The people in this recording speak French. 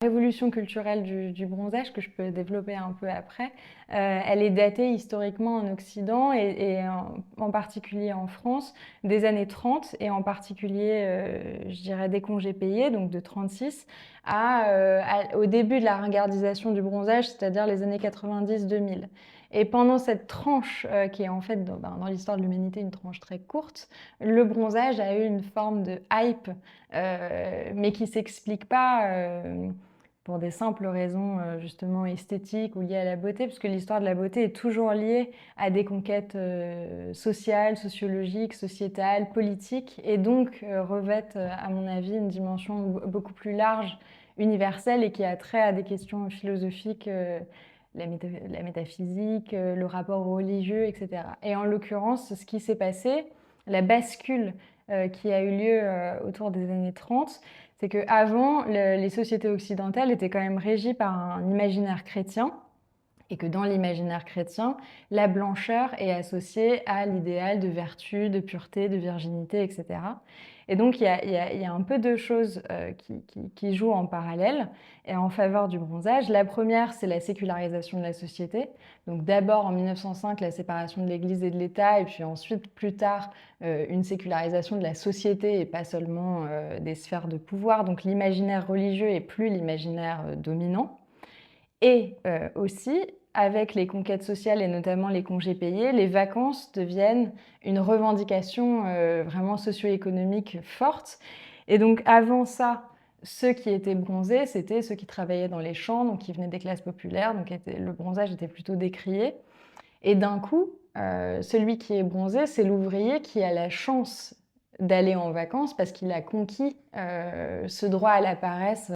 Révolution culturelle du bronzage, que je peux développer un peu après, elle est datée historiquement en Occident et en particulier en France des années 30 et en particulier, je dirais, des congés payés, donc de 36, au début de la ringardisation du bronzage, c'est-à-dire les années 90-2000. Et pendant cette tranche, qui est en fait dans l'histoire de l'humanité une tranche très courte, le bronzage a eu une forme de hype, mais qui s'explique pas pour des simples raisons justement esthétiques ou liées à la beauté, parce que l'histoire de la beauté est toujours liée à des conquêtes sociales, sociologiques, sociétales, politiques, et donc revêtent, à mon avis, une dimension beaucoup plus large, universelle, et qui a trait à des questions philosophiques, la métaphysique, le rapport au religieux, etc. Et en l'occurrence, ce qui s'est passé, la bascule qui a eu lieu autour des années 30, c'est qu'avant, les sociétés occidentales étaient quand même régies par un imaginaire chrétien, et que dans l'imaginaire chrétien, la blancheur est associée à l'idéal de vertu, de pureté, de virginité, etc. Et donc, il y a un peu deux choses qui jouent en parallèle et en faveur du bronzage. La première, c'est la sécularisation de la société. Donc d'abord, en 1905, la séparation de l'Église et de l'État, et puis ensuite, plus tard, une sécularisation de la société et pas seulement des sphères de pouvoir. Donc l'imaginaire religieux est plus l'imaginaire dominant. Et aussi, avec les conquêtes sociales et notamment les congés payés, les vacances deviennent une revendication vraiment socio-économique forte. Et donc avant ça, ceux qui étaient bronzés, c'était ceux qui travaillaient dans les champs, donc qui venaient des classes populaires, donc le bronzage était plutôt décrié. Et d'un coup, celui qui est bronzé, c'est l'ouvrier qui a la chance d'aller en vacances parce qu'il a conquis ce droit à la paresse